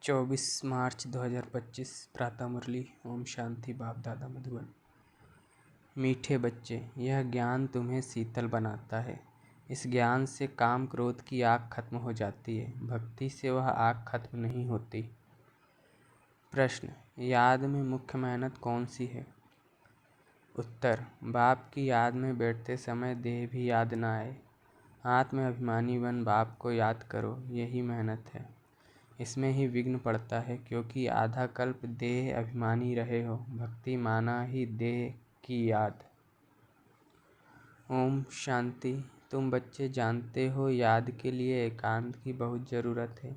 24 मार्च 2025 प्रातः मुरली। ओम शांति। बाप दादा मधुबन। मीठे बच्चे, यह ज्ञान तुम्हें शीतल बनाता है। इस ज्ञान से काम क्रोध की आग खत्म हो जाती है। भक्ति से वह आग खत्म नहीं होती। प्रश्न, याद में मुख्य मेहनत कौन सी है? उत्तर, बाप की याद में बैठते समय देह भी याद न आए। आत्म अभिमानी बन बाप को याद करो, यही मेहनत है। इसमें ही विघ्न पड़ता है, क्योंकि आधा कल्प देह अभिमानी रहे हो। भक्ति माना ही देह की याद। ओम शांति। तुम बच्चे जानते हो, याद के लिए एकांत की बहुत ज़रूरत है।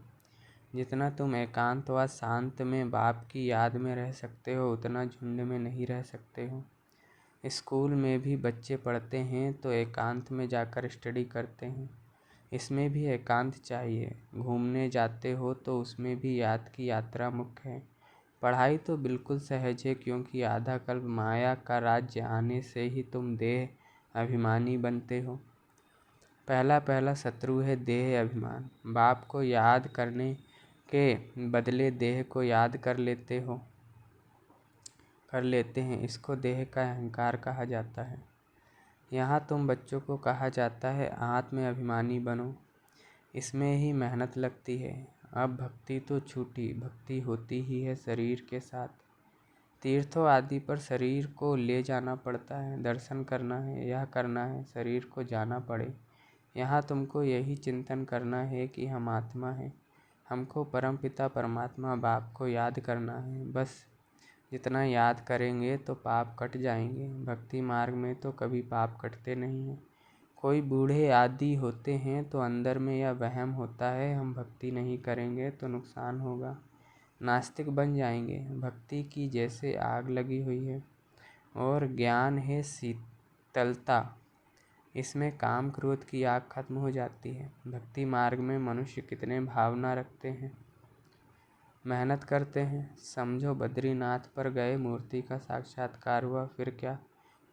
जितना तुम एकांत व शांत में बाप की याद में रह सकते हो, उतना झुंड में नहीं रह सकते हो। स्कूल में भी बच्चे पढ़ते हैं तो एकांत में जाकर स्टडी करते हैं। इसमें भी एकांत चाहिए। घूमने जाते हो तो उसमें भी याद की यात्रा मुख्य है। पढ़ाई तो बिल्कुल सहज है, क्योंकि आधा कल्प माया का राज्य आने से ही तुम देह अभिमानी बनते हो। पहला शत्रु है देह अभिमान। बाप को याद करने के बदले देह को याद कर लेते हैं। इसको देह का अहंकार कहा जाता है। यहाँ तुम बच्चों को कहा जाता है आत्म अभिमानी बनो। इसमें ही मेहनत लगती है। अब भक्ति तो छूटी, भक्ति होती ही है शरीर के साथ। तीर्थों आदि पर शरीर को ले जाना पड़ता है। दर्शन करना है, यह करना है, शरीर को जाना पड़े। यहाँ तुमको यही चिंतन करना है कि हम आत्मा हैं। हमको परमपिता परमात्मा बाप को याद करना है। बस जितना याद करेंगे तो पाप कट जाएंगे। भक्ति मार्ग में तो कभी पाप कटते नहीं हैं। कोई बूढ़े आदि होते हैं तो अंदर में यह वहम होता है, हम भक्ति नहीं करेंगे तो नुकसान होगा, नास्तिक बन जाएंगे। भक्ति की जैसे आग लगी हुई है और ज्ञान है शीतलता। इसमें काम क्रोध की आग खत्म हो जाती है। भक्ति मार्ग में मनुष्य कितने भावना रखते हैं, मेहनत करते हैं। समझो बद्रीनाथ पर गए, मूर्ति का साक्षात्कार हुआ, फिर क्या?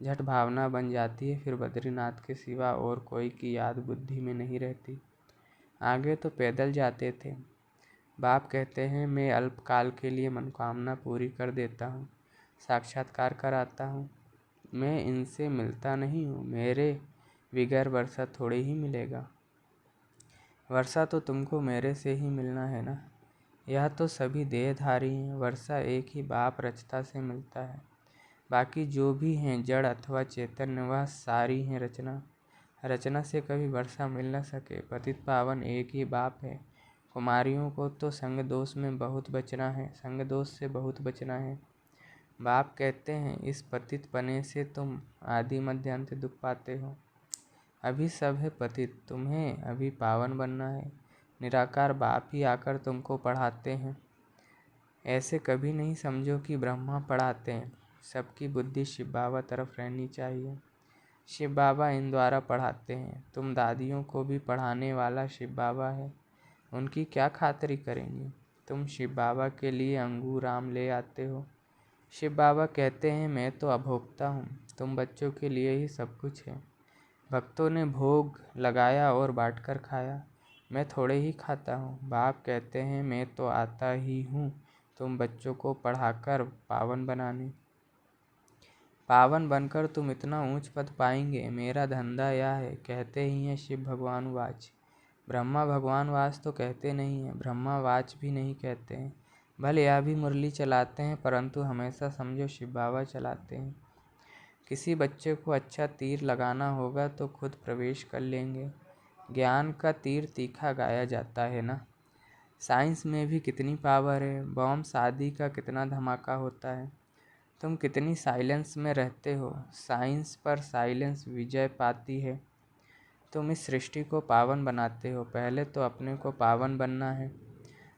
झट भावना बन जाती है। फिर बद्रीनाथ के सिवा और कोई की याद बुद्धि में नहीं रहती। आगे तो पैदल जाते थे। बाप कहते हैं मैं अल्पकाल के लिए मनोकामना पूरी कर देता हूँ, साक्षात्कार कराता हूँ। मैं इनसे मिलता नहीं हूँ। मेरे बगैर वर्षा थोड़ी ही मिलेगा। वर्षा तो तुमको मेरे से ही मिलना है ना। यह तो सभी देहधारी हैं। वर्षा एक ही बाप रचता से मिलता है। बाकी जो भी हैं जड़ अथवा चैतन्य, वह सारी हैं रचना। रचना से कभी वर्षा मिल न सके। पतित पावन एक ही बाप है। कुमारियों को तो संग दोष से बहुत बचना है। बाप कहते हैं इस पतित पने से तुम आदि मध्य अंत दुख पाते हो। अभी सब है पतित, तुम्हें अभी पावन बनना है। निराकार बाप ही आकर तुमको पढ़ाते हैं। ऐसे कभी नहीं समझो कि ब्रह्मा पढ़ाते हैं। सबकी बुद्धि शिव बाबा तरफ रहनी चाहिए। शिव बाबा इन द्वारा पढ़ाते हैं। तुम दादियों को भी पढ़ाने वाला शिव बाबा है। उनकी क्या खातिरी करेंगी? तुम शिव बाबा के लिए अंगूर आम ले आते हो। शिव बाबा कहते हैं मैं तो अभोक्ता हूँ, तुम बच्चों के लिए ही सब कुछ है। भक्तों ने भोग लगाया और बांटकर खाया, मैं थोड़े ही खाता हूँ। बाप कहते हैं मैं तो आता ही हूँ तुम बच्चों को पढ़ाकर पावन बनाने। पावन बनकर तुम इतना ऊंच पद पाएंगे, मेरा धंधा यह है। कहते ही हैं शिव भगवान वाच। ब्रह्मा भगवान वाच तो कहते नहीं हैं, ब्रह्मा वाच भी नहीं कहते हैं। भले यह भी मुरली चलाते हैं, परंतु हमेशा समझो शिव बाबा चलाते हैं। किसी बच्चे को अच्छा तीर लगाना होगा तो खुद प्रवेश कर लेंगे। ज्ञान का तीर तीखा गाया जाता है ना। साइंस में भी कितनी पावर है। बॉम्ब शादी का कितना धमाका होता है। तुम कितनी साइलेंस में रहते हो। साइंस पर साइलेंस विजय पाती है। तुम इस सृष्टि को पावन बनाते हो। पहले तो अपने को पावन बनना है।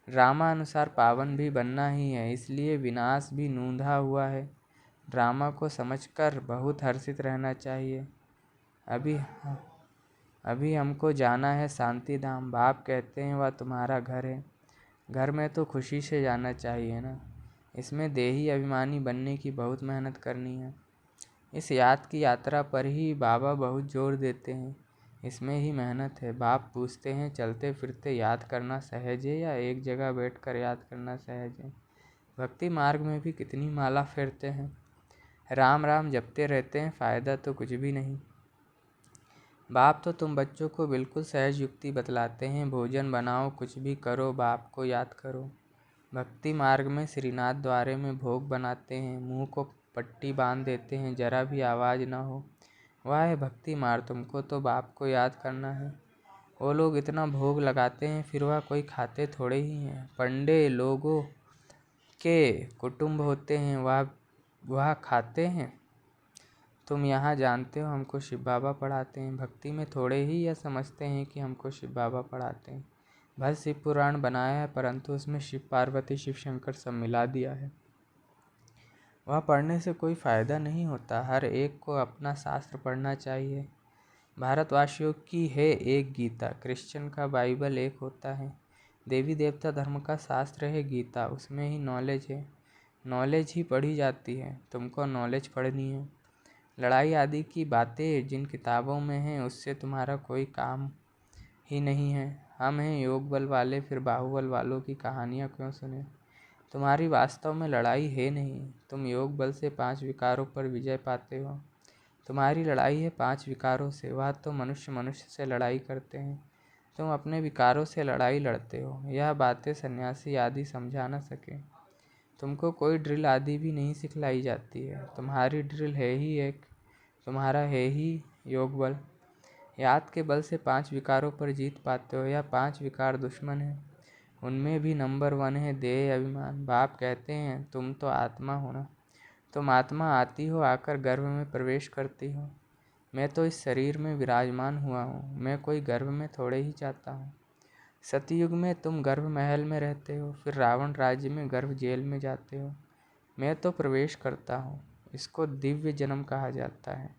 ड्रामा अनुसार पावन भी बनना ही है, इसलिए विनाश भी नूंधा हुआ है। ड्रामा को समझकर बहुत हर्षित रहना चाहिए। अभी हमको जाना है शांति धाम। बाप कहते हैं वह तुम्हारा घर है। घर में तो खुशी से जाना चाहिए ना। इसमें देही अभिमानी बनने की बहुत मेहनत करनी है। इस याद की यात्रा पर ही बाबा बहुत जोर देते हैं। इसमें ही मेहनत है। बाप पूछते हैं, चलते फिरते याद करना सहज है या एक जगह बैठकर याद करना सहज है? भक्ति मार्ग में भी कितनी माला फेरते हैं, राम राम जपते रहते हैं, फ़ायदा तो कुछ भी नहीं। बाप तो तुम बच्चों को बिल्कुल सहज युक्ति बतलाते हैं, भोजन बनाओ, कुछ भी करो, बाप को याद करो। भक्ति मार्ग में श्रीनाथ द्वारे में भोग बनाते हैं, मुंह को पट्टी बांध देते हैं, जरा भी आवाज़ ना हो। वह है भक्ति मार्ग। तुमको तो बाप को याद करना है। वो लोग इतना भोग लगाते हैं, फिर वह कोई खाते थोड़े ही हैं। पंडे लोगों के कुटुंब होते हैं, वह खाते हैं। तुम यहाँ जानते हो हमको शिव बाबा पढ़ाते हैं। भक्ति में थोड़े ही यह समझते हैं कि हमको शिव बाबा पढ़ाते हैं। भले शिव पुराण बनाया है, परंतु उसमें शिव पार्वती शिव शंकर सब मिला दिया है। वह पढ़ने से कोई फ़ायदा नहीं होता। हर एक को अपना शास्त्र पढ़ना चाहिए। भारतवासियों की है एक गीता, क्रिश्चियन का बाइबल एक होता है। देवी देवता धर्म का शास्त्र है गीता, उसमें ही नॉलेज है। नॉलेज ही पढ़ी जाती है, तुमको नॉलेज पढ़नी है। लड़ाई आदि की बातें जिन किताबों में हैं उससे तुम्हारा कोई काम ही नहीं है। हम हैं योग बल वाले, फिर बाहुबल वालों की कहानियाँ क्यों सुने? तुम्हारी वास्तव में लड़ाई है नहीं, तुम योग बल से 5 विकारों पर विजय पाते हो। तुम्हारी लड़ाई है 5 विकारों से, वह तो मनुष्य मनुष्य से लड़ाई करते हैं। तुम अपने विकारों से लड़ाई लड़ते हो। यह बातें सन्यासी आदि समझा न सके। तुमको कोई ड्रिल आदि भी नहीं सिखलाई जाती है। तुम्हारी ड्रिल है ही एक, तुम्हारा है ही योग बल। याद के बल से 5 विकारों पर जीत पाते हो। यह 5 विकार दुश्मन है, उनमें भी नंबर 1 है देह अभिमान। बाप कहते हैं तुम तो आत्मा हो ना, तुम आत्मा आती हो, आकर गर्भ में प्रवेश करती हो। मैं तो इस शरीर में विराजमान हुआ हूँ, मैं कोई गर्भ में थोड़े ही जाता हूँ। सतयुग में तुम गर्भ महल में रहते हो, फिर रावण राज्य में गर्भ जेल में जाते हो। मैं तो प्रवेश करता हूँ, इसको दिव्य जन्म कहा जाता है।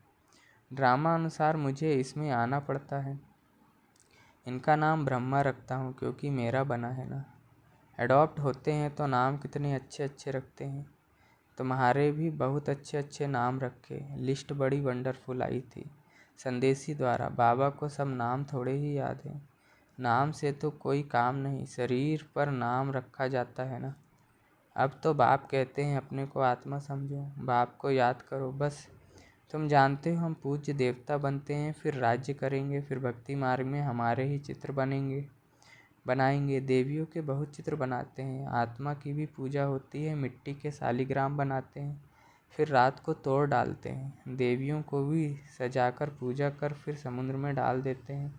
ड्रामा अनुसार मुझे इसमें आना पड़ता है। इनका नाम ब्रह्मा रखता हूँ क्योंकि मेरा बना है ना। एडॉप्ट होते हैं तो नाम कितने अच्छे अच्छे रखते हैं। तुम्हारे भी बहुत अच्छे अच्छे नाम रखे। लिस्ट बड़ी वंडरफुल आई थी संदेशी द्वारा। बाबा को सब नाम थोड़े ही याद हैं। नाम से तो कोई काम नहीं, शरीर पर नाम रखा जाता है ना। अब तो बाप कहते हैं अपने को आत्मा समझो, बाप को याद करो बस। तुम जानते हो हम पूज्य देवता बनते हैं, फिर राज्य करेंगे, फिर भक्ति मार्ग में हमारे ही चित्र बनाएंगे। देवियों के बहुत चित्र बनाते हैं। आत्मा की भी पूजा होती है, मिट्टी के शालिग्राम बनाते हैं, फिर रात को तोड़ डालते हैं। देवियों को भी सजाकर पूजा कर फिर समुद्र में डाल देते हैं।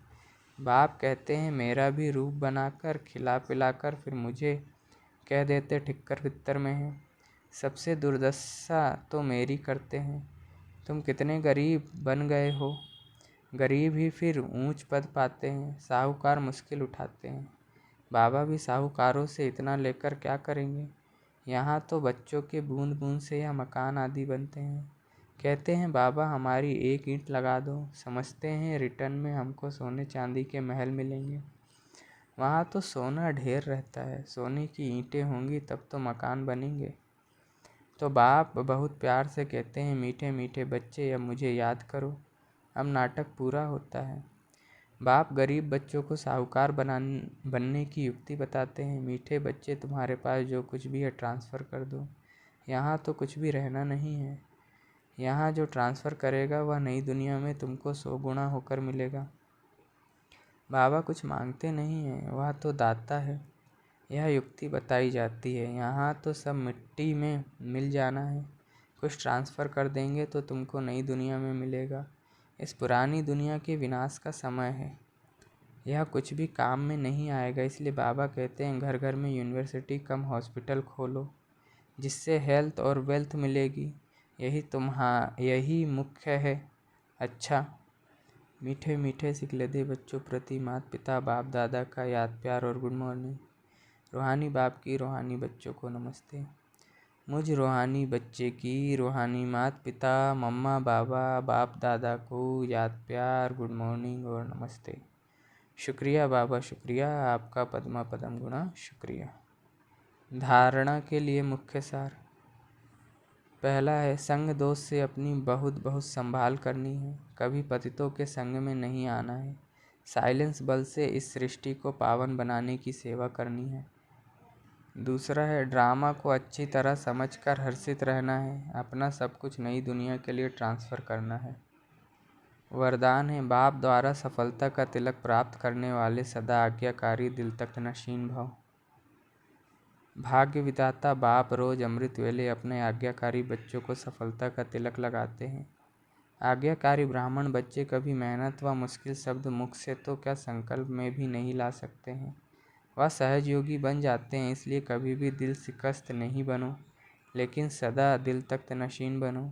बाप कहते हैं मेरा भी रूप बनाकर खिला पिलाकर फिर मुझे कह देते ठिक्कर पित्तर में है। सबसे दुर्दशा तो मेरी करते हैं। तुम कितने गरीब बन गए हो। गरीब ही फिर ऊंच पद पाते हैं, साहूकार मुश्किल उठाते हैं। बाबा भी साहूकारों से इतना लेकर क्या करेंगे। यहाँ तो बच्चों के बूंद बूंद से यह मकान आदि बनते हैं। कहते हैं बाबा हमारी एक ईंट लगा दो, समझते हैं रिटर्न में हमको सोने चांदी के महल मिलेंगे। वहाँ तो सोना ढेर रहता है, सोने की ईंटें होंगी तब तो मकान बनेंगे। तो बाप बहुत प्यार से कहते हैं मीठे मीठे बच्चे अब मुझे याद करो। अब नाटक पूरा होता है। बाप गरीब बच्चों को साहूकार बनने की युक्ति बताते हैं। मीठे बच्चे तुम्हारे पास जो कुछ भी है ट्रांसफ़र कर दो। यहाँ तो कुछ भी रहना नहीं है। यहाँ जो ट्रांसफ़र करेगा वह नई दुनिया में तुमको 100 गुना होकर मिलेगा। बाबा कुछ मांगते नहीं हैं, वह तो दाता है। यह युक्ति बताई जाती है। यहाँ तो सब मिट्टी में मिल जाना है। कुछ ट्रांसफ़र कर देंगे तो तुमको नई दुनिया में मिलेगा। इस पुरानी दुनिया के विनाश का समय है। यह कुछ भी काम में नहीं आएगा। इसलिए बाबा कहते हैं घर घर में यूनिवर्सिटी कम हॉस्पिटल खोलो, जिससे हेल्थ और वेल्थ मिलेगी। यही मुख्य है। अच्छा, मीठे मीठे सिकलदे बच्चों प्रति माता पिता बाप दादा का याद प्यार और गुड मॉर्निंग। रूहानी बाप की रूहानी बच्चों को नमस्ते। मुझ रूहानी बच्चे की रूहानी माता पिता मम्मा बाबा बाप दादा को याद प्यार गुड मॉर्निंग और नमस्ते। शुक्रिया बाबा, शुक्रिया आपका पद्मा पदम गुणा शुक्रिया। धारणा के लिए मुख्य सार। पहला है संग दोष से अपनी बहुत बहुत संभाल करनी है। कभी पतितों के संग में नहीं आना है। साइलेंस बल से इस सृष्टि को पावन बनाने की सेवा करनी है। दूसरा है ड्रामा को अच्छी तरह समझकर हर्षित रहना है, अपना सब कुछ नई दुनिया के लिए ट्रांसफ़र करना है। वरदान है बाप द्वारा सफलता का तिलक प्राप्त करने वाले सदा आज्ञाकारी दिल तक नशीन भाव। भाग्य विधाता बाप रोज अमृत वेले अपने आज्ञाकारी बच्चों को सफलता का तिलक लगाते हैं। आज्ञाकारी ब्राह्मण बच्चे कभी मेहनत व मुश्किल शब्द मुख से तो क्या संकल्प में भी नहीं ला सकते हैं। वह सहज योगी बन जाते हैं। इसलिए कभी भी दिल शिकस्त नहीं बनो, लेकिन सदा दिल तख्त नशीन बनो।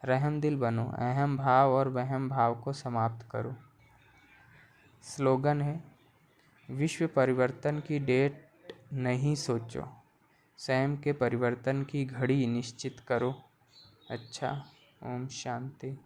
रहम दिल बनो, अहम भाव और वहम भाव को समाप्त करो। स्लोगन है विश्व परिवर्तन की डेट नहीं सोचो, स्वयं के परिवर्तन की घड़ी निश्चित करो। अच्छा, ओम शांति।